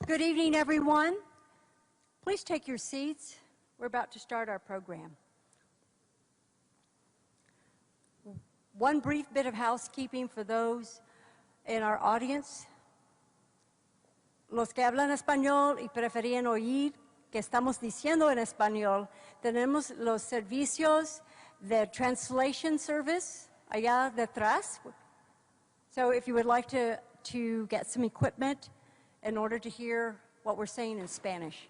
Good evening, everyone. Please take your seats. We're about to start our program. One brief bit of housekeeping for those in our audience. Los que hablan español y preferían oír que estamos diciendo en español, tenemos los servicios de translation service allá detrás. So if you would like to get some equipment in order to hear what we're saying in Spanish.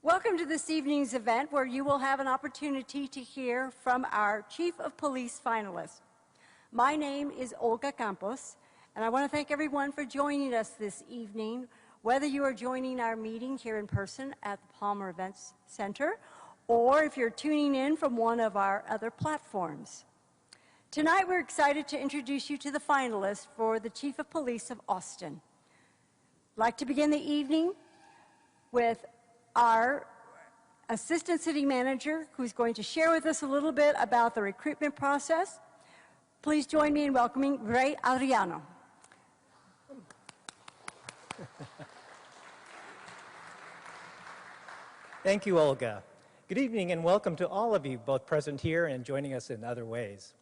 Welcome to this evening's event where you will have an opportunity to hear from our Chief of Police finalists. My name is Olga Campos, and I want to thank everyone for joining us this evening, whether you are joining our meeting here in person at the Palmer Events Center, or if you're tuning in from one of our other platforms. Tonight, we're excited to introduce you to the finalists for the Chief of Police of Austin. I'd like to begin the evening with our Assistant City Manager, who's going to share with us a little bit about the recruitment process. Please join me in welcoming Ray Adriano. Thank you, Olga. Good evening and welcome to all of you, both present here and joining us in other ways.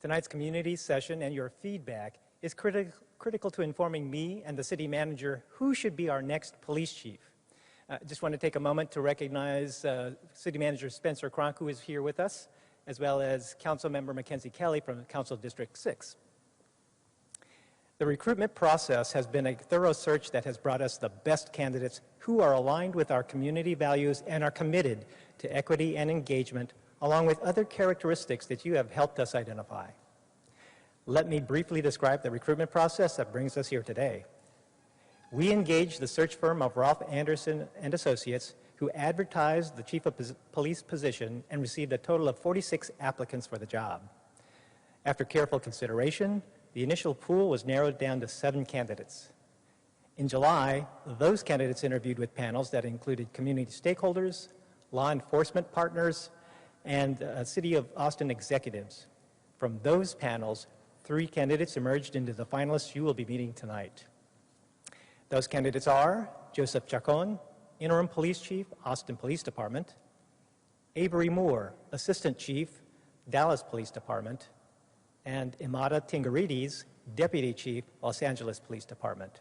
Tonight's community session and your feedback is critical to informing me and the city manager who should be our next police chief. Just want to take a moment to recognize City Manager Spencer Cronk, who is here with us, as well as Council Member Mackenzie Kelly from Council District 6. The recruitment process has been a thorough search that has brought us the best candidates who are aligned with our community values and are committed to equity and engagement, along with other characteristics that you have helped us identify. Let me briefly describe the recruitment process that brings us here today. We engaged the search firm of Ralph Anderson and Associates, who advertised the Chief of Police position and received a total of 46 applicants for the job. After careful consideration, the initial pool was narrowed down to 7 candidates. In July, those candidates interviewed with panels that included community stakeholders, law enforcement partners, and City of Austin executives. From those panels, 3 candidates emerged into the finalists you will be meeting tonight. Those candidates are Joseph Chacon, Interim Police Chief, Austin Police Department; Avery Moore, Assistant Chief, Dallas Police Department; and Imada Tingarides, Deputy Chief, Los Angeles Police Department.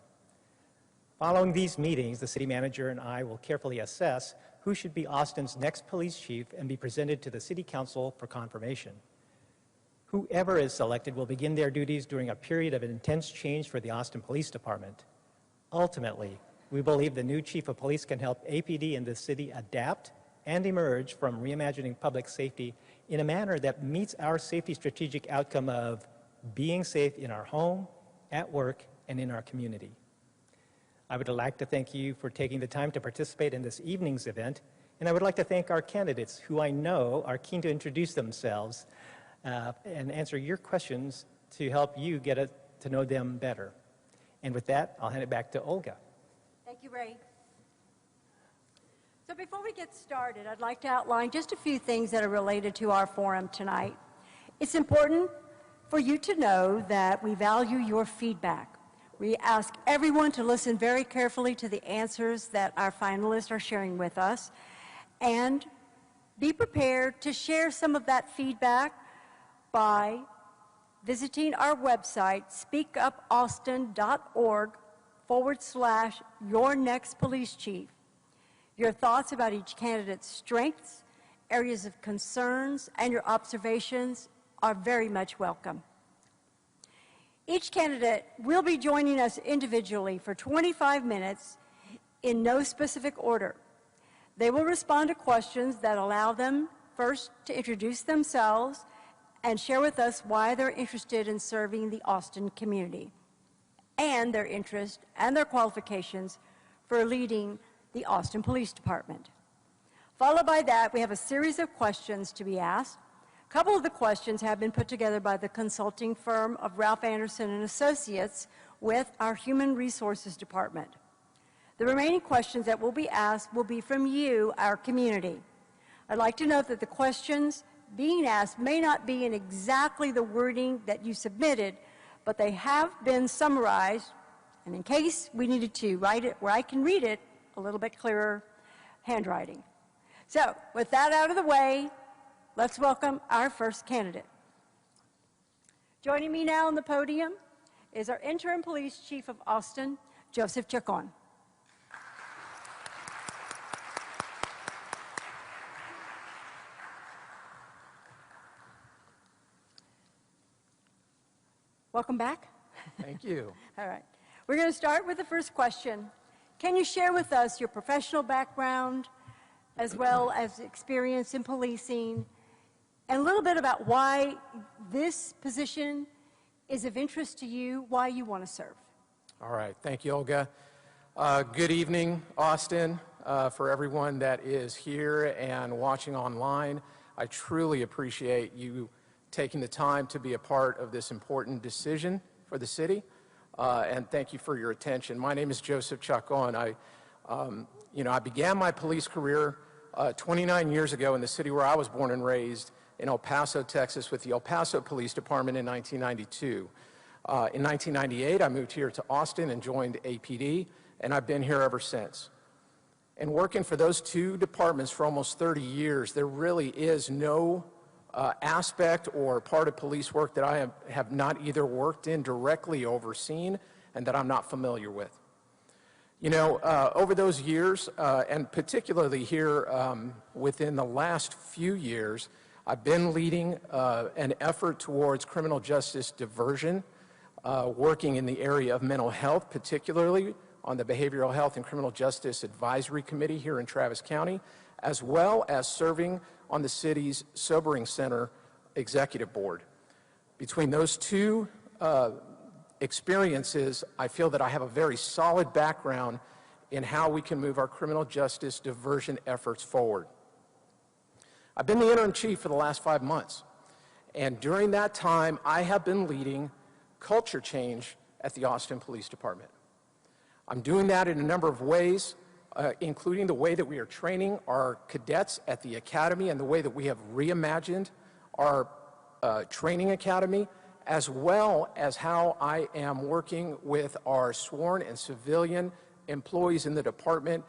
Following these meetings, the city manager and I will carefully assess who should be Austin's next police chief and be presented to the City Council for confirmation. Whoever is selected will begin their duties during a period of intense change for the Austin Police Department. Ultimately, we believe the new Chief of Police can help APD and the city adapt and emerge from reimagining public safety in a manner that meets our safety strategic outcome of being safe in our home, at work, and in our community. I would like to thank you for taking the time to participate in this evening's event, and I would like to thank our candidates who I know are keen to introduce themselves and answer your questions to help you get to know them better. And with that, I'll hand it back to Olga. Thank you, Ray. So before we get started, I'd like to outline just a few things that are related to our forum tonight. It's important for you to know that we value your feedback. We ask everyone to listen very carefully to the answers that our finalists are sharing with us, and be prepared to share some of that feedback by visiting our website, speakupaustin.org/yournextpolicechief. Your thoughts about each candidate's strengths, areas of concerns, and your observations are very much welcome. Each candidate will be joining us individually for 25 minutes in no specific order. They will respond to questions that allow them first to introduce themselves and share with us why they're interested in serving the Austin community and their interest and their qualifications for leading the Austin Police Department. Followed by that, we have a series of questions to be asked. A couple of the questions have been put together by the consulting firm of Ralph Anderson and Associates with our Human Resources Department. The remaining questions that will be asked will be from you, our community. I'd like to note that the questions being asked may not be in exactly the wording that you submitted, but they have been summarized, and in case we needed to write it where I can read it a little bit clearer handwriting. So, with that out of the way, let's welcome our first candidate. Joining me now on the podium is our interim police chief of Austin, Joseph Chacon. Welcome back. Thank you. All right. We're going to start with the first question. Can you share with us your professional background as well as experience in policing and a little bit about why this position is of interest to you, why you want to serve? All right. Thank you, Olga. Good evening, Austin. For everyone that is here and watching online, I truly appreciate you taking the time to be a part of this important decision for the city, and thank you for your attention. My name is Joseph Chacon. I began my police career 29 years ago in the city where I was born and raised in El Paso, Texas, with the El Paso Police Department in 1992. In 1998, I moved here to Austin and joined APD, and I've been here ever since. And working for those two departments for almost 30 years, there really is no aspect or part of police work that I have not either worked in, directly overseen, and that I'm not familiar with. You know, over those years, and particularly here within the last few years, I've been leading an effort towards criminal justice diversion, working in the area of mental health, particularly on the Behavioral Health and Criminal Justice Advisory Committee here in Travis County, as well as serving on the city's Sobering Center Executive Board. Between those two experiences, I feel that I have a very solid background in how we can move our criminal justice diversion efforts forward. I've been the interim chief for the last 5 months, and during that time, I have been leading culture change at the Austin Police Department. I'm doing that in a number of ways, including the way that we are training our cadets at the academy and the way that we have reimagined our training academy, as well as how I am working with our sworn and civilian employees in the department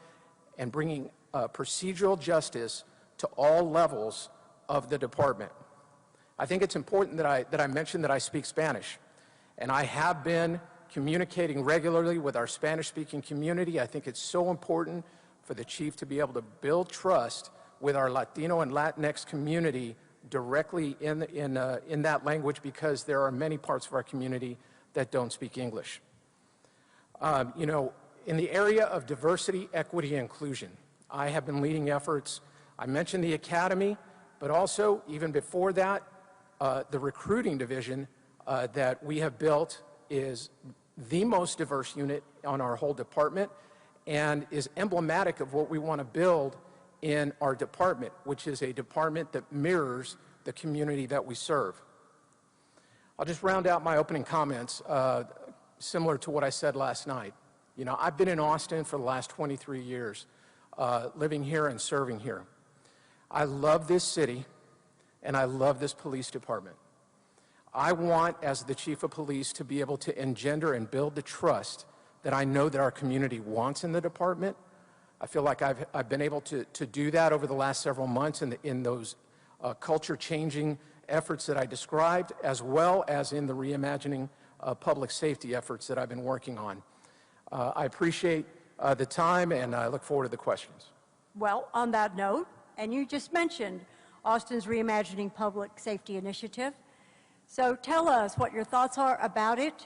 and bringing procedural justice to all levels of the department. I think it's important that I mention that I speak Spanish, and I have been communicating regularly with our Spanish-speaking community. I think it's so important for the chief to be able to build trust with our Latino and Latinx community directly in that language, because there are many parts of our community that don't speak English. You know, in the area of diversity, equity, and inclusion, I have been leading efforts. I mentioned the academy, but also, even before that, the recruiting division that we have built is the most diverse unit on our whole department and is emblematic of what we want to build in our department, which is a department that mirrors the community that we serve. I'll just round out my opening comments similar to what I said last night. You know, I've been in Austin for the last 23 years, living here and serving here. I love this city, and I love this police department. I want, as the chief of police, to be able to engender and build the trust that I know that our community wants in the department. I feel like I've been able to do that over the last several months in those culture-changing efforts that I described, as well as in the reimagining public safety efforts that I've been working on. I appreciate the time, and I look forward to the questions. Well, on that note, and you just mentioned Austin's Reimagining Public Safety Initiative. So tell us what your thoughts are about it,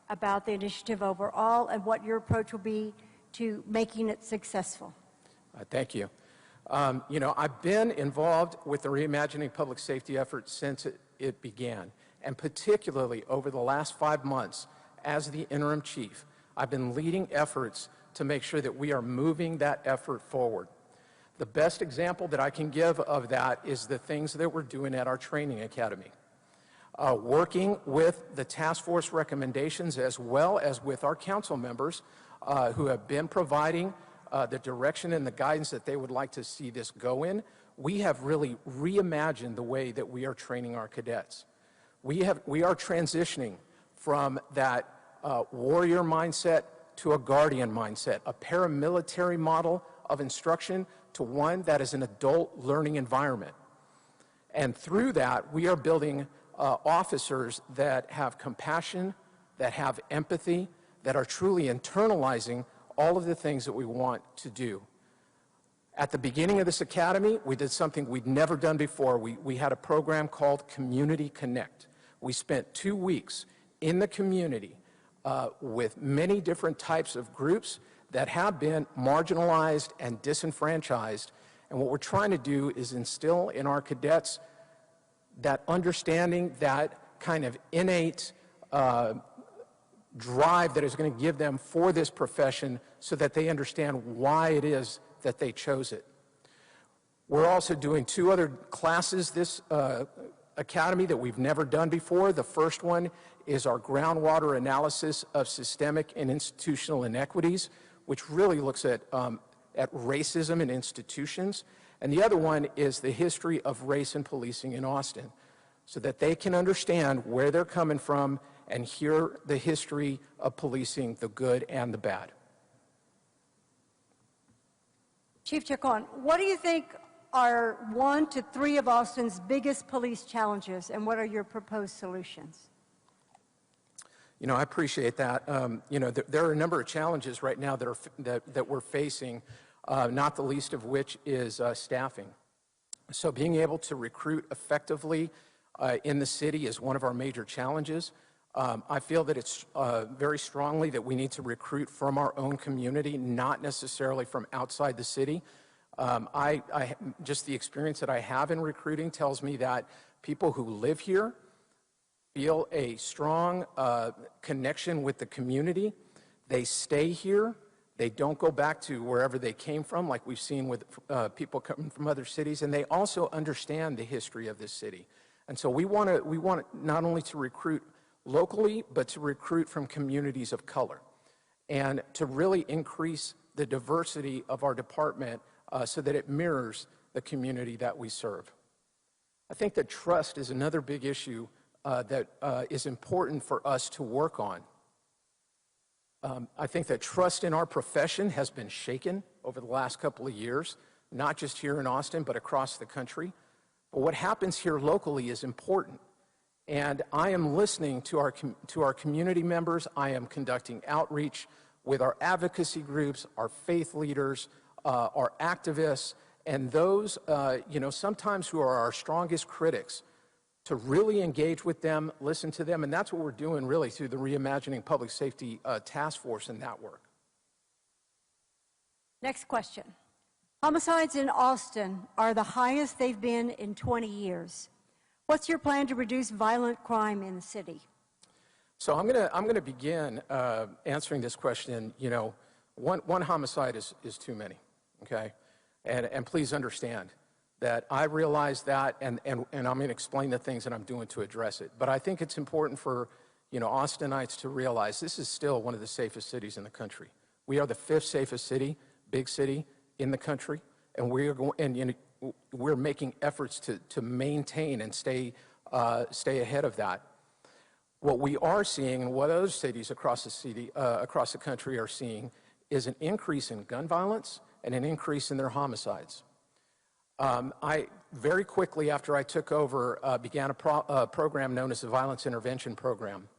about the initiative overall, and what your approach will be to making it successful. Thank you. You know, I've been involved with the Reimagining Public Safety effort since it began, and particularly over the last 5 months as the interim chief, I've been leading efforts to make sure that we are moving that effort forward. The best example that I can give of that is the things that we're doing at our training academy. Working with the task force recommendations as well as with our council members who have been providing the direction and the guidance that they would like to see this go in, we have really reimagined the way that we are training our cadets. We are transitioning from that warrior mindset to a guardian mindset, a paramilitary model of instruction to one that is an adult learning environment. And through that, we are building officers that have compassion, that have empathy, that are truly internalizing all of the things that we want to do. At the beginning of this academy, we did something we'd never done before. We had a program called Community Connect. We spent 2 weeks in the community with many different types of groups that have been marginalized and disenfranchised. And what we're trying to do is instill in our cadets that understanding, that kind of innate drive that is going to give them for this profession so that they understand why it is that they chose it. We're also doing 2 other classes this academy that we've never done before. The first one is our groundwater analysis of systemic and institutional inequities, which really looks at racism in institutions. And the other one is the history of race and policing in Austin, so that they can understand where they're coming from and hear the history of policing, the good and the bad. Chief Chacon, what do you think are 1 to 3 of Austin's biggest police challenges, and what are your proposed solutions? You know, I appreciate that. You know, there are a number of challenges right now that we're facing, not the least of which is staffing. So being able to recruit effectively in the city is one of our major challenges. I feel that it's very strongly that we need to recruit from our own community, not necessarily from outside the city. Just the experience that I have in recruiting tells me that people who live here feel a strong connection with the community. They stay here. They don't go back to wherever they came from, like we've seen with people coming from other cities, and they also understand the history of this city. And so we want not only to recruit locally, but to recruit from communities of color, and to really increase the diversity of our department so that it mirrors the community that we serve. I think that trust is another big issue that is important for us to work on. I think that trust in our profession has been shaken over the last couple of years, not just here in Austin, but across the country. But what happens here locally is important. And I am listening to our community members. I am conducting outreach with our advocacy groups, our faith leaders, our activists, and those, you know, sometimes who are our strongest critics, to really engage with them, listen to them, and that's what we're doing really through the Reimagining Public Safety Task Force and that work. Next question. Homicides in Austin are the highest they've been in 20 years. What's your plan to reduce violent crime in the city? So I'm gonna begin answering this question. You know, one homicide is too many, okay? And please understand that I realize that, and I'm going to explain the things that I'm doing to address it. But I think it's important for, you know, Austinites to realize this is still one of the safest cities in the country. We are the 5th safest city, big city in the country, and we're making efforts to maintain and stay ahead of that. What we are seeing, and what other cities across the country are seeing, is an increase in gun violence and an increase in their homicides. I very quickly after I took over began a program known as the Violence Intervention Program,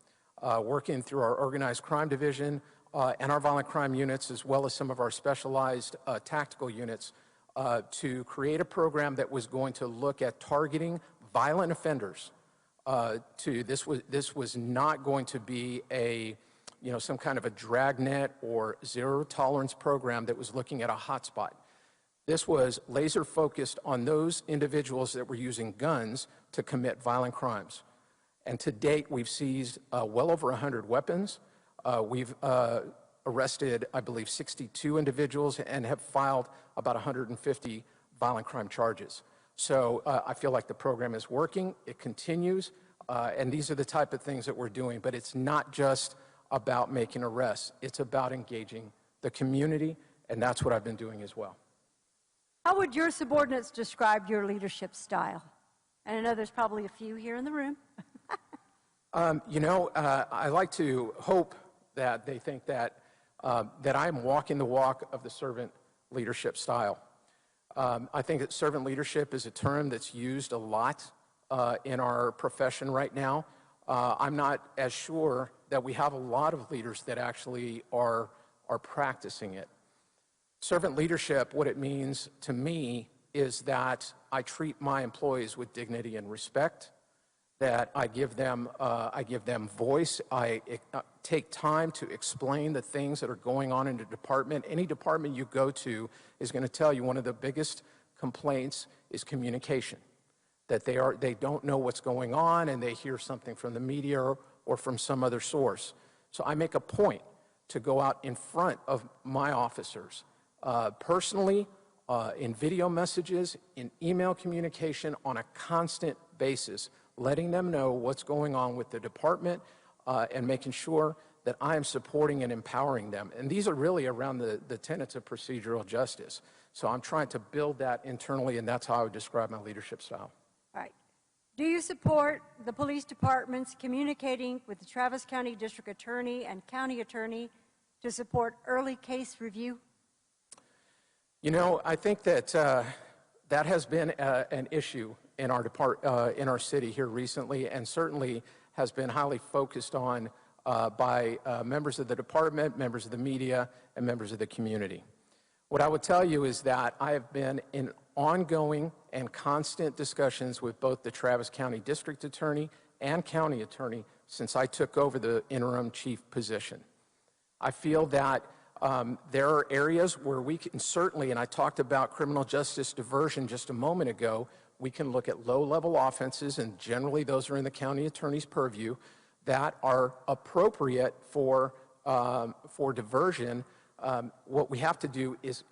working through our Organized Crime Division and our violent crime units, as well as some of our specialized tactical units, to create a program that was going to look at targeting violent offenders. This was not going to be some kind of a dragnet or zero tolerance program that was looking at a hotspot. This was laser focused on those individuals that were using guns to commit violent crimes. And to date, we've seized well over 100 weapons. We've arrested, I believe, 62 individuals and have filed about 150 violent crime charges. So I feel like the program is working, it continues, and these are the type of things that we're doing. But it's not just about making arrests, it's about engaging the community, and that's what I've been doing as well. How would your subordinates describe your leadership style? And I know there's probably a few here in the room. I like to hope that they think that I'm walking the walk of the servant leadership style. I think that servant leadership is a term that's used a lot in our profession right now. I'm not as sure that we have a lot of leaders that actually are practicing it. Servant leadership, what it means to me is that I treat my employees with dignity and respect, that I give them voice. I take time to explain the things that are going on in the department. Any department you go to is going to tell you one of the biggest complaints is communication, that they don't know what's going on and they hear something from the media or from some other source. So I make a point to go out in front of my officers, personally, in video messages, in email communication on a constant basis, letting them know what's going on with the department and making sure that I am supporting and empowering them. And these are really around the tenets of procedural justice. So I'm trying to build that internally, and that's how I would describe my leadership style. All right. Do you support the police departments communicating with the Travis County District Attorney and County Attorney to support early case review? I think that that has been an issue in our city here recently, and certainly has been highly focused on by members of the department, members of the media, and members of the community. What I would tell you is that I have been in ongoing and constant discussions with both the Travis County District Attorney and County Attorney since I took over the interim chief position. I feel that there are areas where we can certainly, and I talked about criminal justice diversion just a moment ago, we can look at low-level offenses, and generally those are in the county attorney's purview, that are appropriate for diversion. What we have to do is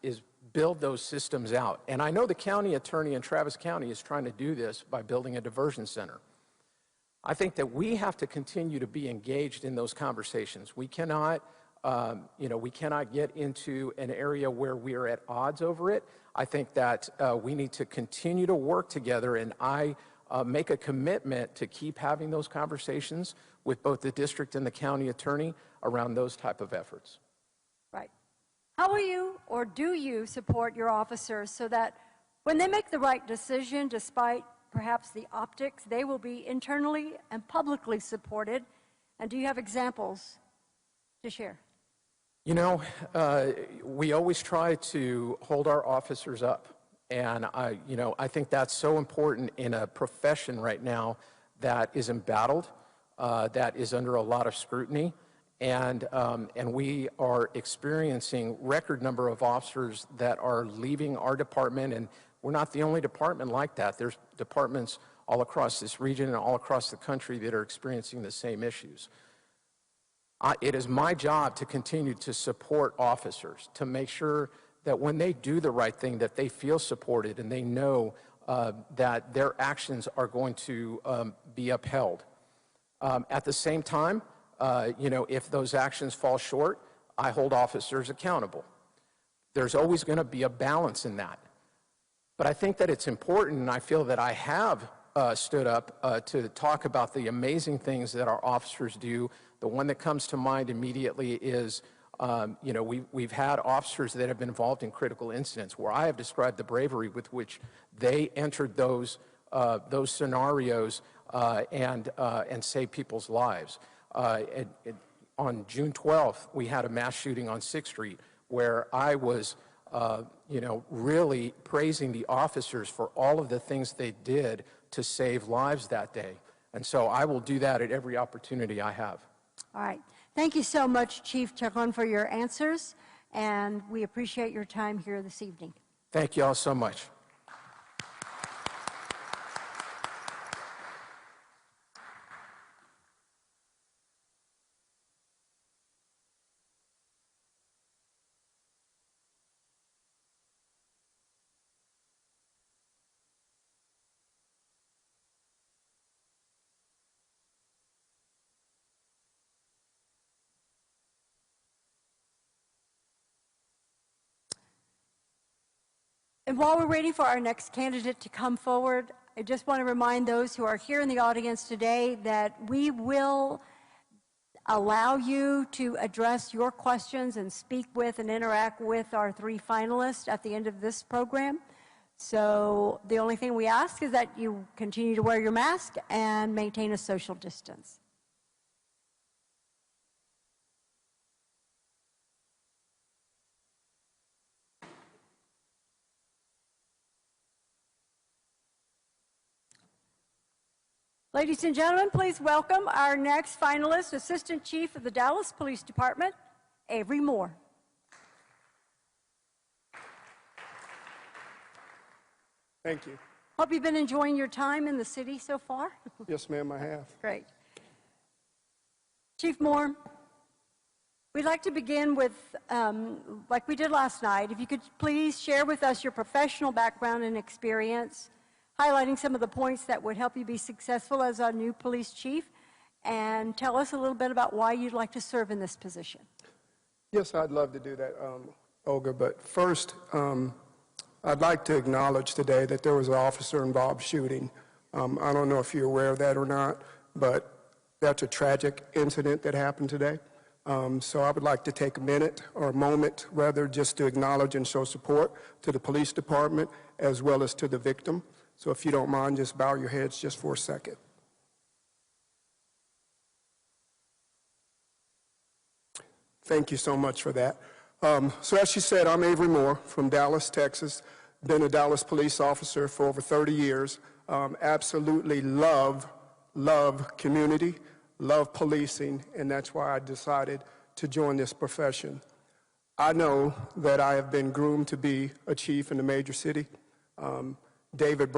build those systems out. And I know the county attorney in Travis County is trying to do this by building a diversion center. I think that we have to continue to be engaged in those conversations. We cannot we cannot get into an area where we are at odds over it. I think that we need to continue to work together, and I make a commitment to keep having those conversations with both the district and the county attorney around those type of efforts. Right. How will you or do you support your officers so that when they make the right decision, despite perhaps the optics, they will be internally and publicly supported? And do you have examples to share? We always try to hold our officers up. And I think that's so important in a profession right now that is embattled, that is under a lot of scrutiny. And we are experiencing record number of officers that are leaving our department, and we're not the only department like that. There's departments all across this region and all across the country that are experiencing the same issues. It is my job to continue to support officers, to make sure that when they do the right thing, that they feel supported and they know that their actions are going to be upheld. At the same time, if those actions fall short, I hold officers accountable. There's always going to be a balance in that. But I think that it's important, and I feel that I have stood up to talk about the amazing things that our officers do. The one that comes to mind immediately is, we've had officers that have been involved in critical incidents where I have described the bravery with which they entered those scenarios and saved people's lives. On June 12th, we had a mass shooting on 6th Street where I was, really praising the officers for all of the things they did to save lives that day. And so I will do that at every opportunity I have. All right. Thank you so much, Chief Chacon, for your answers, and we appreciate your time here this evening. Thank you all so much. And while we're waiting for our next candidate to come forward, I just want to remind those who are here in the audience today that we will allow you to address your questions and speak with and interact with our 3 finalists at the end of this program. So the only thing we ask is that you continue to wear your mask and maintain a social distance. Ladies and gentlemen, please welcome our next finalist, Assistant Chief of the Dallas Police Department, Avery Moore. Thank you. Hope you've been enjoying your time in the city so far. Yes, ma'am, I have. Great. Chief Moore, we'd like to begin with, like we did last night, if you could please share with us your professional background and experience, highlighting some of the points that would help you be successful as our new police chief, and tell us a little bit about why you'd like to serve in this position. Yes, I'd love to do that, Olga, but first, I'd like to acknowledge today that there was an officer-involved shooting. I don't know if you're aware of that or not, but that's a tragic incident that happened today. So I would like to take a minute, or a moment, rather, just to acknowledge and show support to the police department as well as to the victim. So if you don't mind, just bow your heads just for a second. Thank you so much for that. So as she said, I'm Avery Moore from Dallas, Texas. Been a Dallas police officer for over 30 years. Absolutely love community, love policing, and that's why I decided to join this profession. I know that I have been groomed to be a chief in a major city. David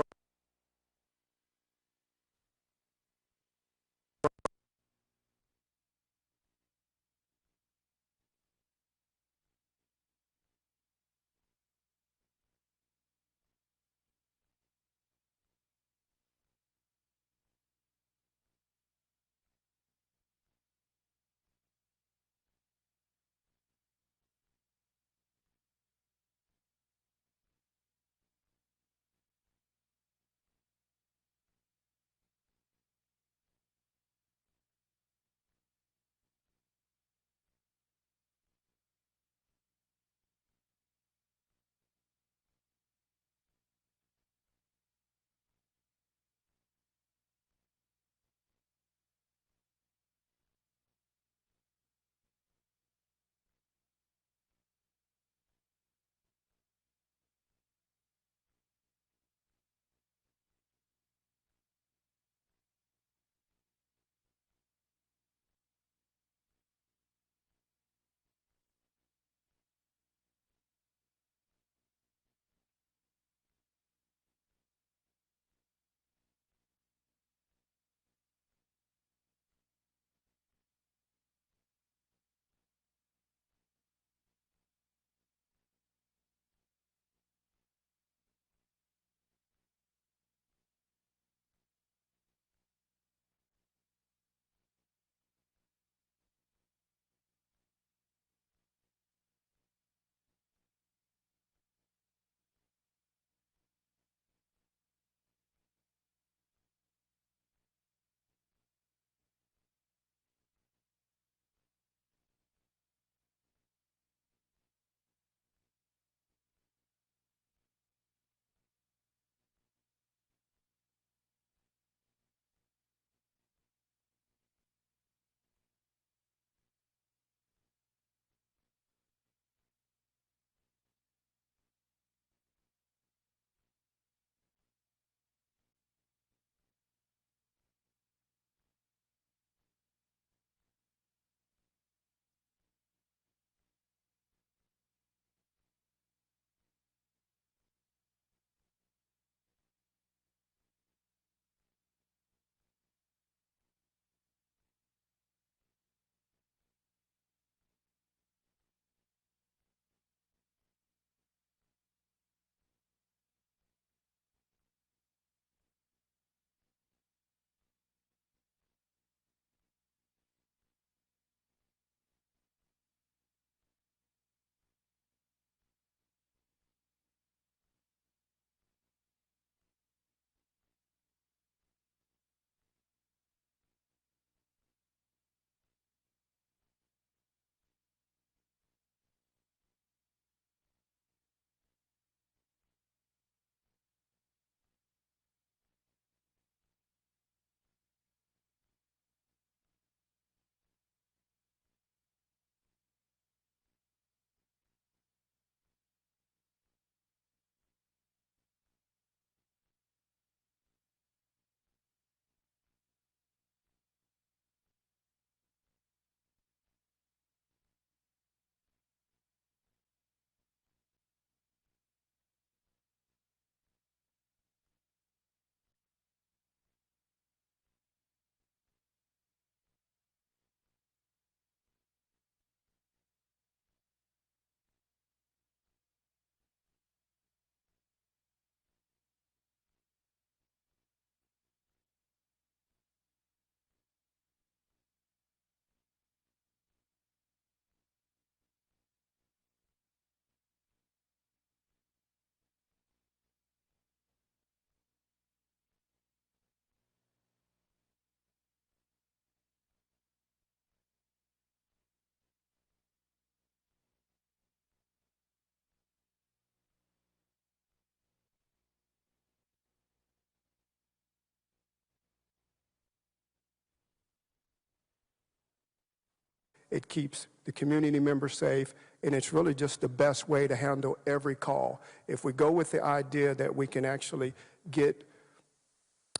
it keeps the community members safe, and it's really just the best way to handle every call. If we go with the idea that we can actually get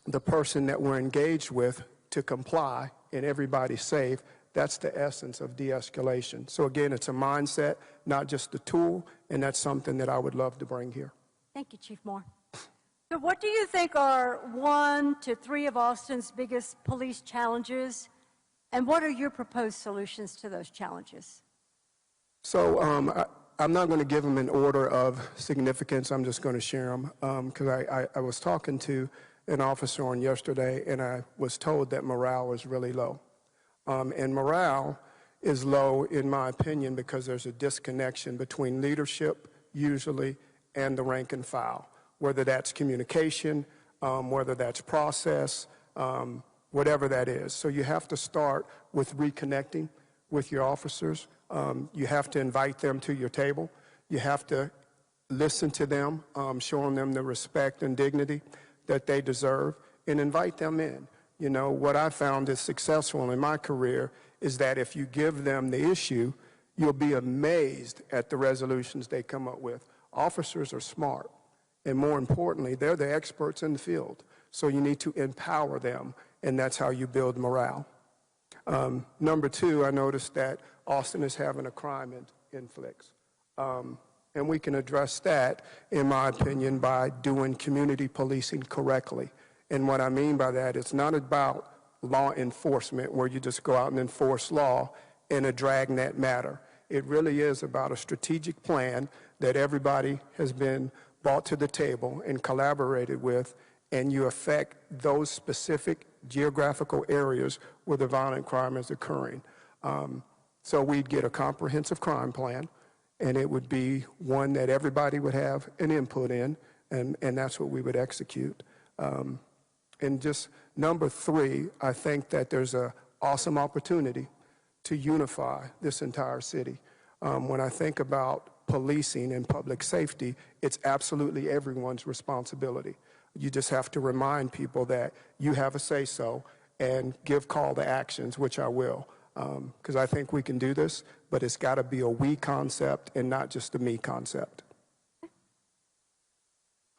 the person that we're engaged with to comply and everybody's safe, that's the essence of de-escalation. So again, it's a mindset, not just a tool, and that's something that I would love to bring here. Thank you, Chief Moore. So what do you think are 1 to 3 of Austin's biggest police challenges, and what are your proposed solutions to those challenges? So I'm not going to give them an order of significance. I'm just going to share them because I was talking to an officer on yesterday, and I was told that morale is really low. And morale is low, in my opinion, because there's a disconnection between leadership, usually, and the rank and file, whether that's communication, whether that's process, whatever that is. So you have to start with reconnecting with your officers. You have to invite them to your table. You have to listen to them, showing them the respect and dignity that they deserve, and invite them in. You know, what I found is successful in my career is that if you give them the issue, you'll be amazed at the resolutions they come up with. Officers are smart, and more importantly, they're the experts in the field. So you need to empower them, and that's how you build morale. Number 2, I noticed that Austin is having a crime influx. And we can address that, in my opinion, by doing community policing correctly. And what I mean by that, it's not about law enforcement where you just go out and enforce law in a dragnet matter. It really is about a strategic plan that everybody has been brought to the table and collaborated with, and you affect those specific geographical areas where the violent crime is occurring. So we'd get a comprehensive crime plan, and it would be one that everybody would have an input in, and that's what we would execute. And just number 3, I think that there's an awesome opportunity to unify this entire city. When I think about policing and public safety, it's absolutely everyone's responsibility. You just have to remind people that you have a say-so and give call to actions, which I will, because I think we can do this, but it's got to be a we concept and not just a me concept.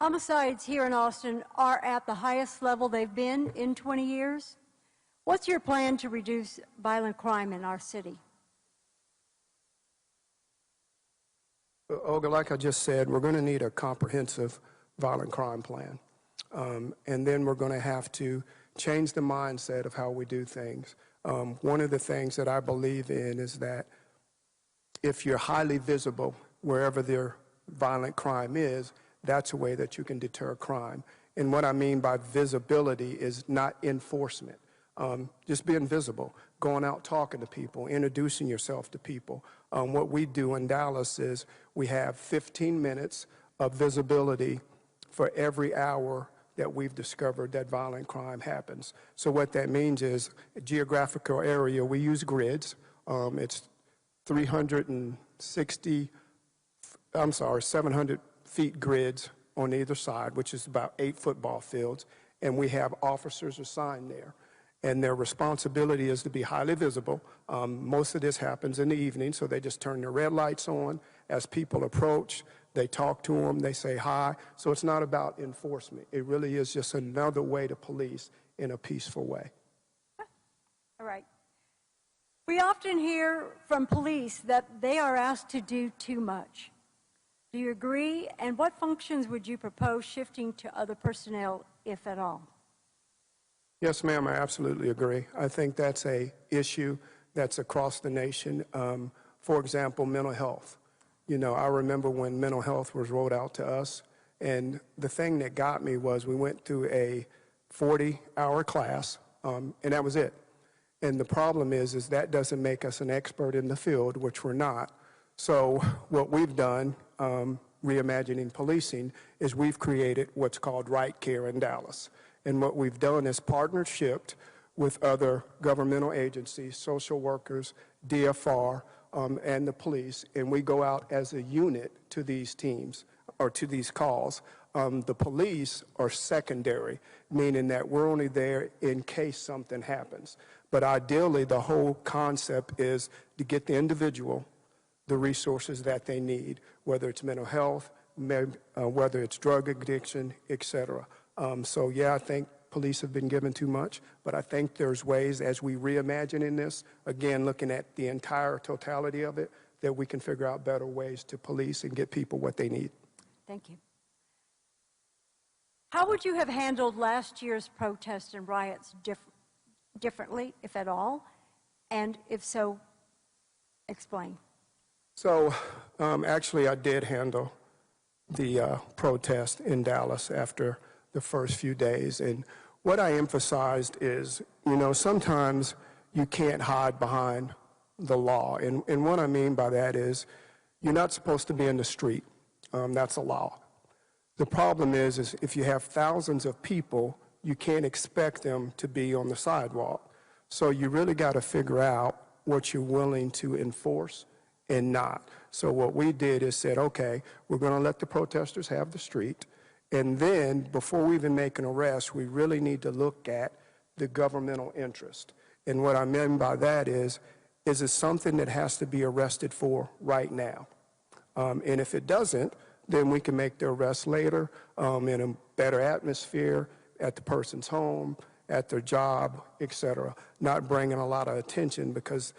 Homicides here in Austin are at the highest level they've been in 20 years. What's your plan to reduce violent crime in our city? Olga, like I just said, we're going to need a comprehensive violent crime plan. And then we're going to have to change the mindset of how we do things. One of the things that I believe in is that if you're highly visible wherever their violent crime is, that's a way that you can deter crime. And what I mean by visibility is not enforcement. Just being visible, going out talking to people, introducing yourself to people. What we do in Dallas is we have 15 minutes of visibility for every hour that we've discovered that violent crime happens. So what that means is a geographical area, we use grids. It's 700 feet grids on either side, which is about 8 football fields, and we have officers assigned there. And their responsibility is to be highly visible. Most of this happens in the evening, so they just turn their red lights on. As people approach, they talk to them, they say hi. So it's not about enforcement. It really is just another way to police in a peaceful way. All right. We often hear from police that they are asked to do too much. Do you agree? And what functions would you propose shifting to other personnel, if at all? Yes, ma'am, I absolutely agree. I think that's an issue that's across the nation. For example, mental health. You know, I remember when mental health was rolled out to us, and the thing that got me was we went through a 40-hour class, and that was it. And the problem is that doesn't make us an expert in the field, which we're not. So what we've done, Reimagining Policing, is we've created what's called Right Care in Dallas. And what we've done is partnershiped with other governmental agencies, social workers, DFR, and the police, and we go out as a unit to these teams, or to these calls. The police are secondary, meaning that we're only there in case something happens. But ideally, the whole concept is to get the individual the resources that they need, whether it's mental health, whether it's drug addiction, et cetera. So yeah, I think police have been given too much, but I think there's ways as we reimagine in this, again, looking at the entire totality of it, that we can figure out better ways to police and get people what they need. Thank you. How would you have handled last year's protests and riots differently, if at all? And if so, explain. So actually, I did handle the protest in Dallas after the first few days. And what I emphasized is, you know, sometimes you can't hide behind the law. And what I mean by that is you're not supposed to be in the street. That's a law. The problem is if you have thousands of people, you can't expect them to be on the sidewalk. So you really got to figure out what you're willing to enforce and not. So what we did is said, okay, we're going to let the protesters have the street. And then before we even make an arrest, we really need to look at the governmental interest. And what I mean by that is it something that has to be arrested for right now? And if it doesn't, then we can make the arrest later in a better atmosphere, at the person's home, at their job, et cetera, not bringing a lot of attention, because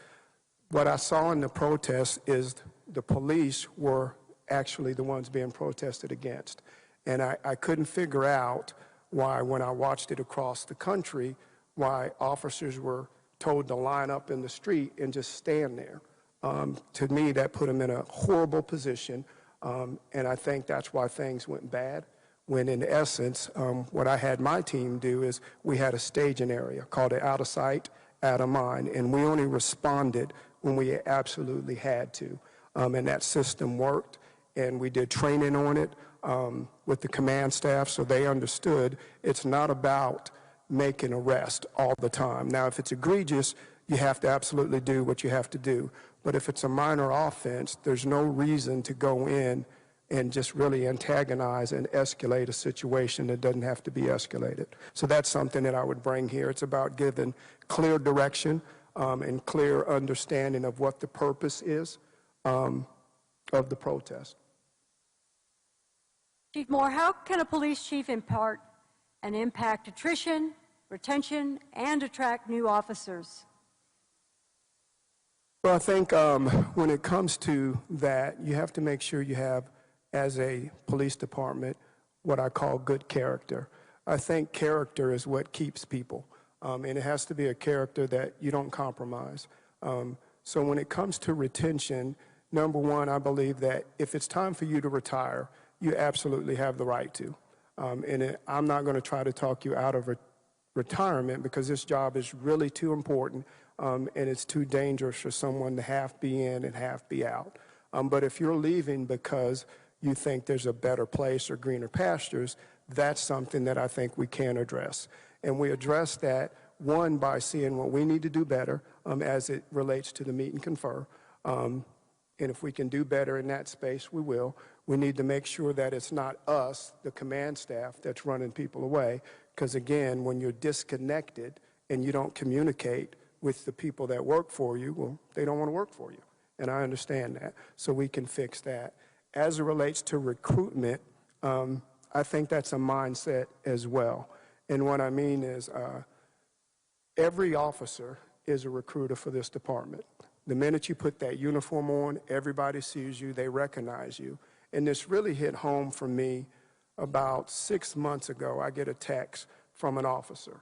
what I saw in the protests is the police were actually the ones being protested against. And I couldn't figure out why, when I watched it across the country, why officers were told to line up in the street and just stand there. To me, that put them in a horrible position, and I think that's why things went bad, when in essence, what I had my team do is we had a staging area called it out of sight, out of mind, and we only responded when we absolutely had to. And that system worked, and we did training on it with the command staff, so they understood it's not about making arrest all the time. Now, if it's egregious, you have to absolutely do what you have to do. But if it's a minor offense, there's no reason to go in and just really antagonize and escalate a situation that doesn't have to be escalated. So that's something that I would bring here. It's about giving clear direction and clear understanding of what the purpose is of the protest. Chief Moore, how can a police chief impart and impact attrition, retention, and attract new officers? Well, I think when it comes to that, you have to make sure you have, as a police department, what I call good character. I think character is what keeps people, and it has to be a character that you don't compromise. So when it comes to retention, number one, I believe that if it's time for you to retire, you absolutely have the right to. I'm not going to try to talk you out of retirement, because this job is really too important, and it's too dangerous for someone to half be in and half be out. But if you're leaving because you think there's a better place or greener pastures, that's something that I think we can address. And we address that, one, by seeing what we need to do better as it relates to the meet and confer. And if we can do better in that space, we will. We need to make sure that it's not us, the command staff, that's running people away. Because again, when you're disconnected and you don't communicate with the people that work for you, well, they don't want to work for you. And I understand that. So we can fix that. As it relates to recruitment, I think that's a mindset as well. And what I mean is every officer is a recruiter for this department. The minute you put that uniform on, everybody sees you, they recognize you. And this really hit home for me about 6 months ago. I get a text from an officer,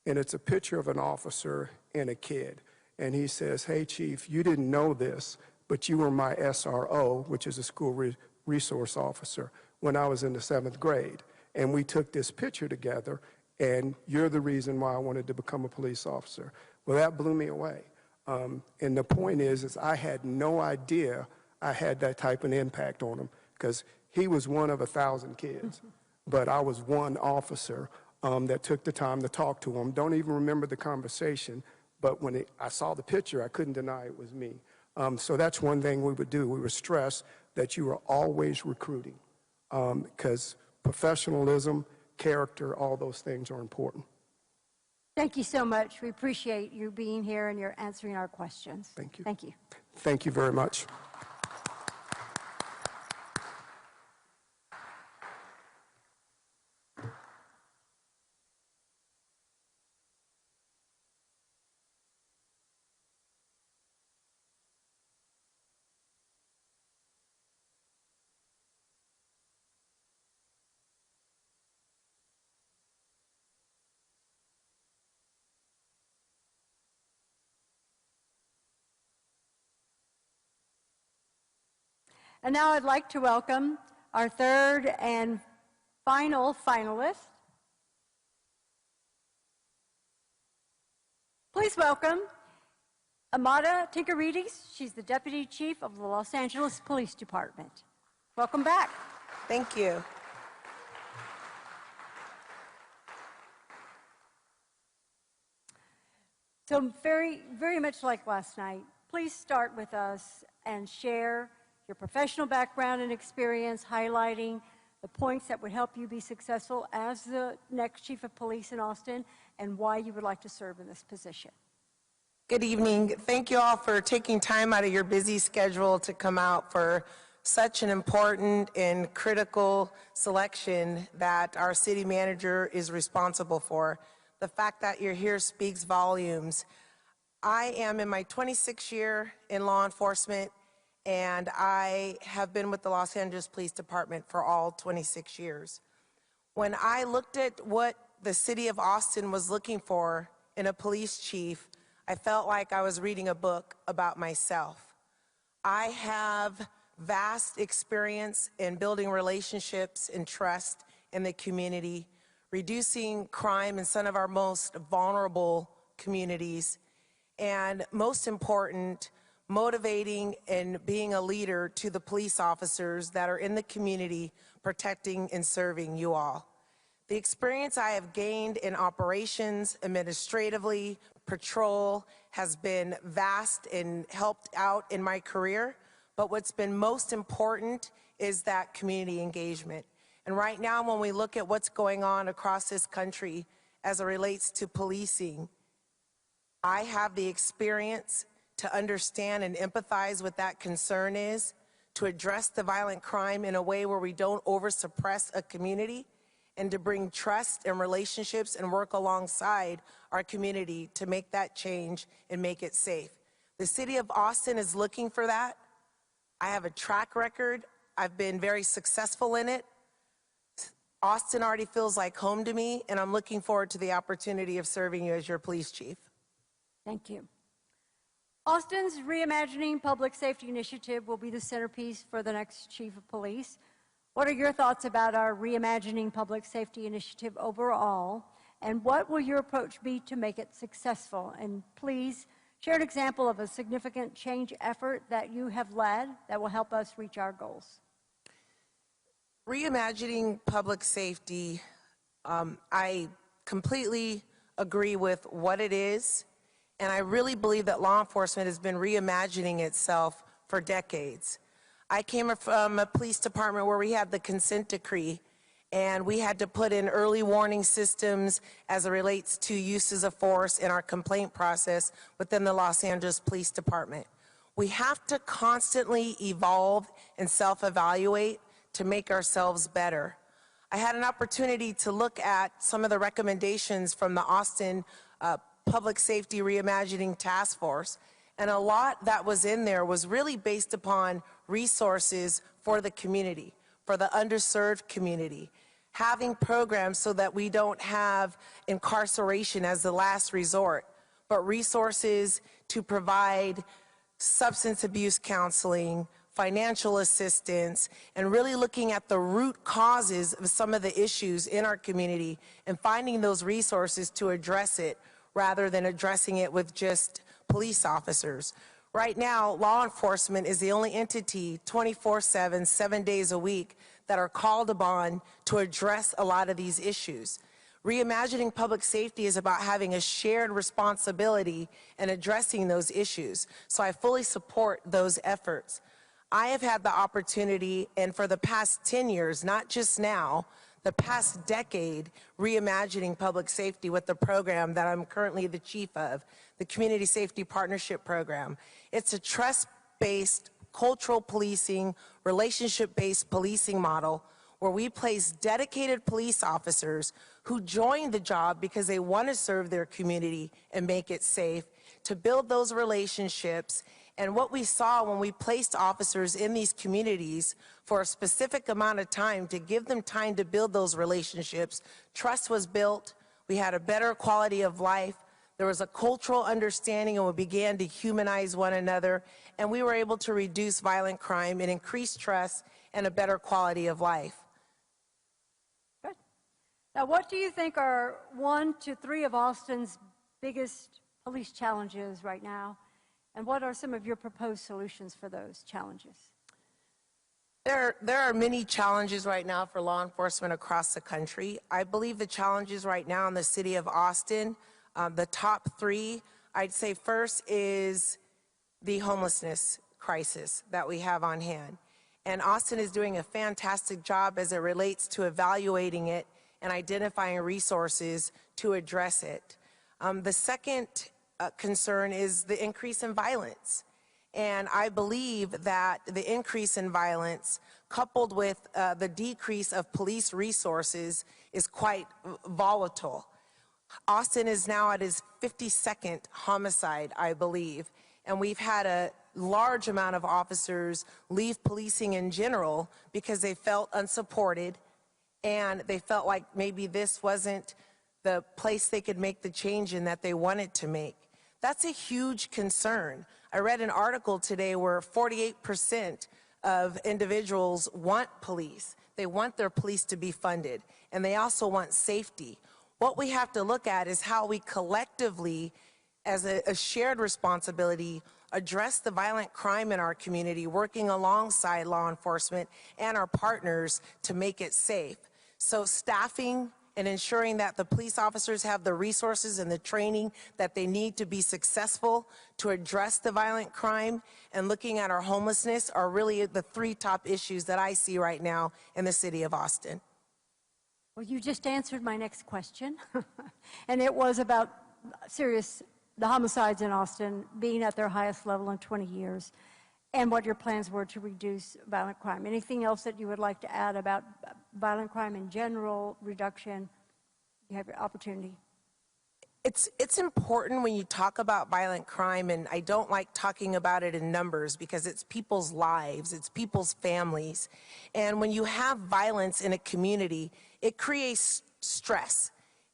and it's a picture of an officer and a kid. And he says, "Hey, Chief, you didn't know this, but you were my SRO, which is a school resource officer, when I was in the 7th grade. And we took this picture together, and you're the reason why I wanted to become a police officer." Well, that blew me away. And the point is I had no idea I had that type of impact on him, because he was one of 1,000 kids. But I was one officer that took the time to talk to him. Don't even remember the conversation, but when I saw the picture, I couldn't deny it was me. So that's one thing we would do. We would stress that you are always recruiting, because professionalism, character, all those things are important. Thank you so much. We appreciate you being here and you're answering our questions. Thank you. Thank you. Thank you very much. And now I'd like to welcome our third and final finalist. Please welcome Amada Tinkerides. She's the Deputy Chief of the Los Angeles Police Department. Welcome back. Thank you. So very much like last night, please start with us and share your professional background and experience, highlighting the points that would help you be successful as the next Chief of Police in Austin and why you would like to serve in this position. Good evening. Thank you all for taking time out of your busy schedule to come out for such an important and critical selection that our city manager is responsible for. The fact that you're here speaks volumes. I am in my 26th year in law enforcement, and I have been with the Los Angeles Police Department for all 26 years. When I looked at what the city of Austin was looking for in a police chief, I felt like I was reading a book about myself. I have vast experience in building relationships and trust in the community, reducing crime in some of our most vulnerable communities, and most important, motivating and being a leader to the police officers that are in the community protecting and serving you all. The experience I have gained in operations, administratively, patrol has been vast and helped out in my career, but what's been most important is that community engagement. And right now, when we look at what's going on across this country as it relates to policing, I have the experience to understand and empathize what that concern is, to address the violent crime in a way where we don't over-suppress a community, and to bring trust and relationships and work alongside our community to make that change and make it safe. The city of Austin is looking for that. I have a track record. I've been very successful in it. Austin already feels like home to me, and I'm looking forward to the opportunity of serving you as your police chief. Thank you. Austin's Reimagining Public Safety Initiative will be the centerpiece for the next Chief of Police. What are your thoughts about our Reimagining Public Safety Initiative overall, and what will your approach be to make it successful? And please share an example of a significant change effort that you have led that will help us reach our goals. Reimagining public safety, I completely agree with what it is, and I really believe that law enforcement has been reimagining itself for decades. I came from a police department where we had the consent decree, and we had to put in early warning systems as it relates to uses of force in our complaint process within the Los Angeles Police Department. We have to constantly evolve and self-evaluate to make ourselves better. I had an opportunity to look at some of the recommendations from the Austin Public Safety Reimagining Task Force, and a lot that was in there was really based upon resources for the community, for the underserved community, having programs so that we don't have incarceration as the last resort, but resources to provide substance abuse counseling, financial assistance, and really looking at the root causes of some of the issues in our community and finding those resources to address it rather than addressing it with just police officers. Right now, law enforcement is the only entity 24/7, 7 days a week that are called upon to address a lot of these issues. Reimagining public safety is about having a shared responsibility and addressing those issues. So I fully support those efforts. I have had the opportunity, and for the past 10 years, not just now, the past decade reimagining public safety with the program that I'm currently the chief of, the Community Safety Partnership Program. It's a trust-based, cultural policing, relationship-based policing model where we place dedicated police officers who join the job because they want to serve their community and make it safe, to build those relationships. And what we saw when we placed officers in these communities for a specific amount of time to give them time to build those relationships, trust was built, we had a better quality of life, there was a cultural understanding, and we began to humanize one another, and we were able to reduce violent crime and increase trust and a better quality of life. Good. Now, what do you think are 1 to 3 of Austin's biggest police challenges right now? And what are some of your proposed solutions for those challenges? There are many challenges right now for law enforcement across the country. I believe the challenges right now in the city of Austin, the top 3, I'd say first is the homelessness crisis that we have on hand. And Austin is doing a fantastic job as it relates to evaluating it and identifying resources to address it. The second concern is the increase in violence. And I believe that the increase in violence, coupled with the decrease of police resources, is quite volatile. Austin is now at his 52nd homicide, I believe, and we've had a large amount of officers leave policing in general because they felt unsupported and they felt like maybe this wasn't the place they could make the change in that they wanted to make. That's a huge concern. I read an article today where 48% of individuals want police. They want their police to be funded, and they also want safety. What we have to look at is how we collectively, as a shared responsibility, address the violent crime in our community, working alongside law enforcement and our partners to make it safe. So staffing and ensuring that the police officers have the resources and the training that they need to be successful to address the violent crime, and looking at our homelessness are really the 3 top issues that I see right now in the city of Austin. Well, you just answered my next question, and it was about the homicides in Austin being at their highest level in 20 years, and what your plans were to reduce violent crime. Anything else that you would like to add about violent crime in general, reduction? You have your opportunity. It's important when you talk about violent crime, and I don't like talking about it in numbers because it's people's lives, it's people's families. And when you have violence in a community, it creates stress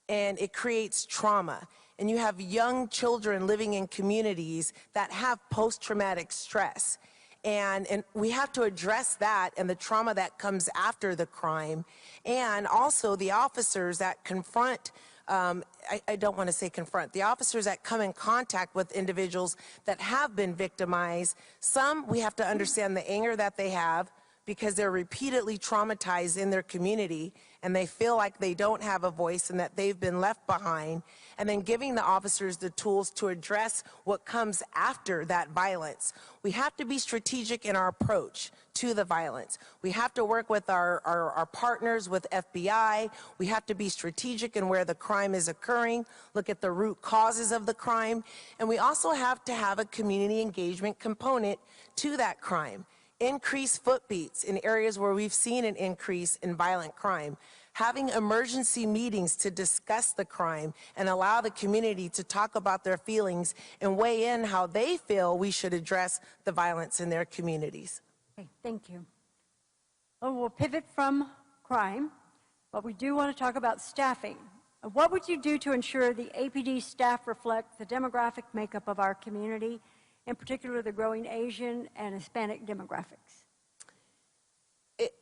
and it creates trauma. And you have young children living in communities that have post-traumatic stress. And we have to address that and the trauma that comes after the crime. And also the officers that confront, I don't want to say confront, the officers that come in contact with individuals that have been victimized. Some, we have to understand the anger that they have because they're repeatedly traumatized in their community and they feel like they don't have a voice and that they've been left behind, and then giving the officers the tools to address what comes after that violence. We have to be strategic in our approach to the violence. We have to work with our partners, with FBI. We have to be strategic in where the crime is occurring, look at the root causes of the crime, and we also have to have a community engagement component to that crime. Increase footbeats in areas where we've seen an increase in violent crime. Having emergency meetings to discuss the crime and allow the community to talk about their feelings and weigh in how they feel we should address the violence in their communities. Okay, thank you. Well, we'll pivot from crime, but we do want to talk about staffing. What would you do to ensure the APD staff reflect the demographic makeup of our community, in particular the growing Asian and Hispanic demographics?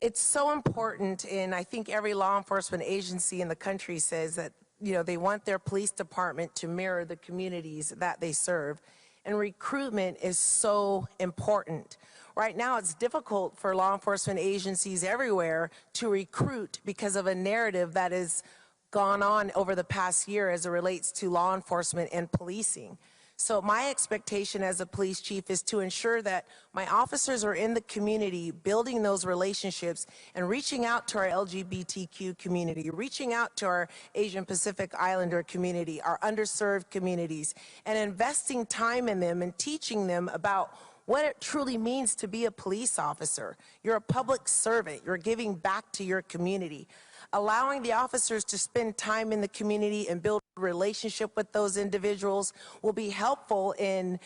It's so important, and I think every law enforcement agency in the country says that, you know, they want their police department to mirror the communities that they serve. And recruitment is so important. Right now, it's difficult for law enforcement agencies everywhere to recruit because of a narrative that has gone on over the past year as it relates to law enforcement and policing. So my expectation as a police chief is to ensure that my officers are in the community, building those relationships and reaching out to our LGBTQ community, reaching out to our Asian Pacific Islander community, our underserved communities, and investing time in them and teaching them about what it truly means to be a police officer. You're a public servant. You're giving back to your community. Allowing the officers to spend time in the community and build a relationship with those individuals will be helpful in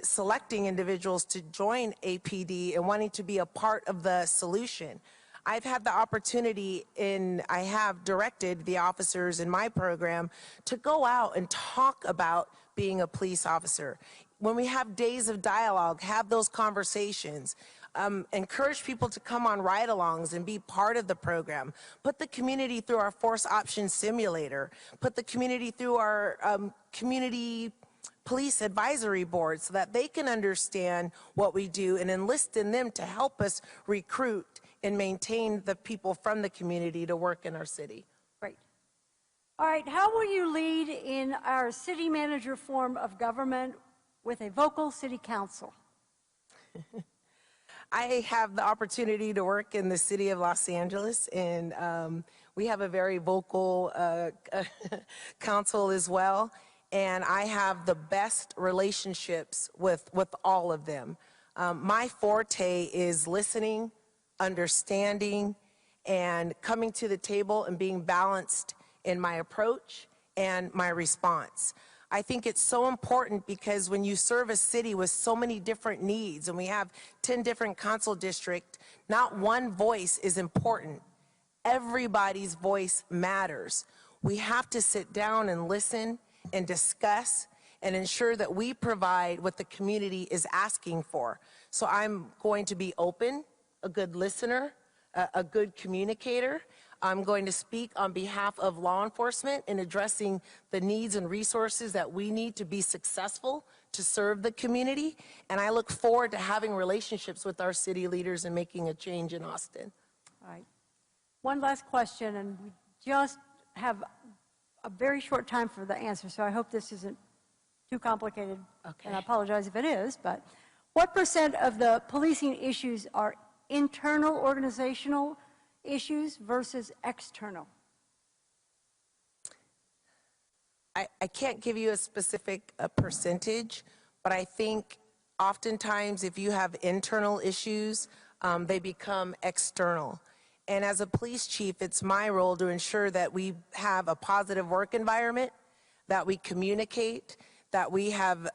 selecting individuals to join APD and wanting to be a part of the solution. I've had the opportunity I have directed the officers in my program to go out and talk about being a police officer. When we have days of dialogue, have those conversations. Encourage people to come on ride-alongs and be part of the program. Put the community through our Force Option Simulator. Put the community through our community police advisory board so that they can understand what we do and enlist in them to help us recruit and maintain the people from the community to work in our city. Great. All right, how will you lead in our city manager form of government with a vocal city council? I have the opportunity to work in the city of Los Angeles, and we have a very vocal council as well, and I have the best relationships with all of them. My forte is listening, understanding, and coming to the table and being balanced in my approach and my response. I think it's so important because when you serve a city with so many different needs, and we have 10 different council districts, not one voice is important. Everybody's voice matters. We have to sit down and listen and discuss and ensure that we provide what the community is asking for. So I'm going to be open, a good listener, a good communicator. I'm going to speak on behalf of law enforcement in addressing the needs and resources that we need to be successful to serve the community. And I look forward to having relationships with our city leaders and making a change in Austin. All right. One last question, and we just have a very short time for the answer, so I hope this isn't too complicated. Okay. And I apologize if it is, but what % of the policing issues are internal organizational issues versus external? I can't give you a specific percentage, but I think oftentimes if you have internal issues, they become external. And as a police chief, it's my role to ensure that we have a positive work environment, that we communicate, that we have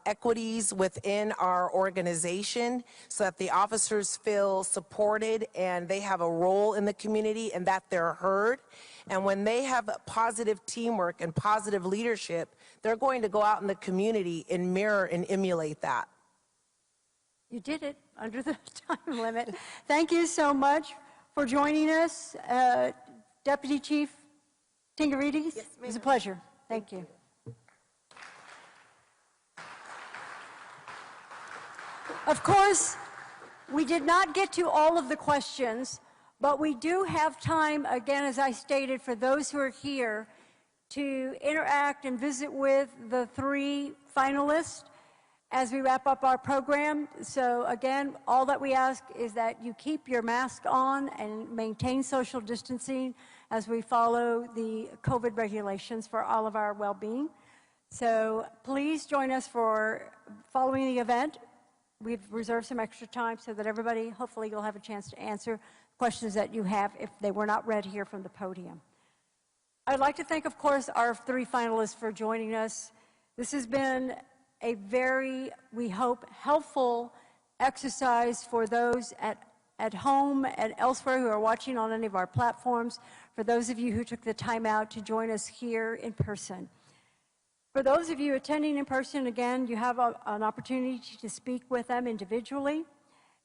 equities within our organization so that the officers feel supported and they have a role in the community and that they're heard. And when they have positive teamwork and positive leadership, they're going to go out in the community and mirror and emulate that. You did it under the time limit. Thank you so much for joining us. Deputy Chief Tingarides, Yes, it was a pleasure. Thank you. Of course, we did not get to all of the questions, but we do have time, again, as I stated, for those who are here to interact and visit with the 3 finalists as we wrap up our program. So again, all that we ask is that you keep your mask on and maintain social distancing as we follow the COVID regulations for all of our well-being. So please join us for following the event. We've reserved some extra time so that everybody, hopefully, you'll have a chance to answer questions that you have if they were not read here from the podium. I'd like to thank, of course, our 3 finalists for joining us. This has been a very, we hope, helpful exercise for those at home and elsewhere who are watching on any of our platforms, for those of you who took the time out to join us here in person. For those of you attending in person, again, you have an opportunity to speak with them individually.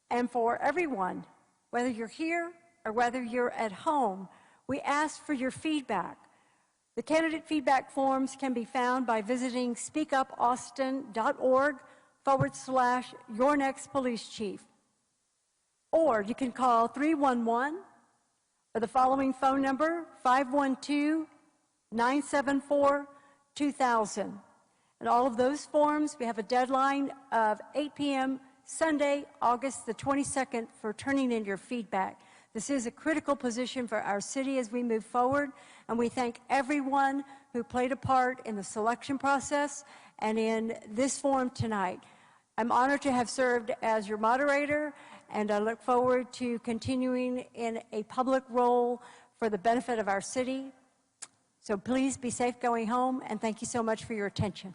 And for everyone, whether you're here or whether you're at home, we ask for your feedback. The candidate feedback forms can be found by visiting speakupaustin.org/yournextpolicechief. Or you can call 311 or the following phone number, 512-974-2000. And all of those forms, we have a deadline of 8 p.m. Sunday, August the 22nd, for turning in your feedback. This is a critical position for our city as we move forward, and we thank everyone who played a part in the selection process and in this forum tonight. I'm honored to have served as your moderator, and I look forward to continuing in a public role for the benefit of our city. So please be safe going home, and thank you so much for your attention.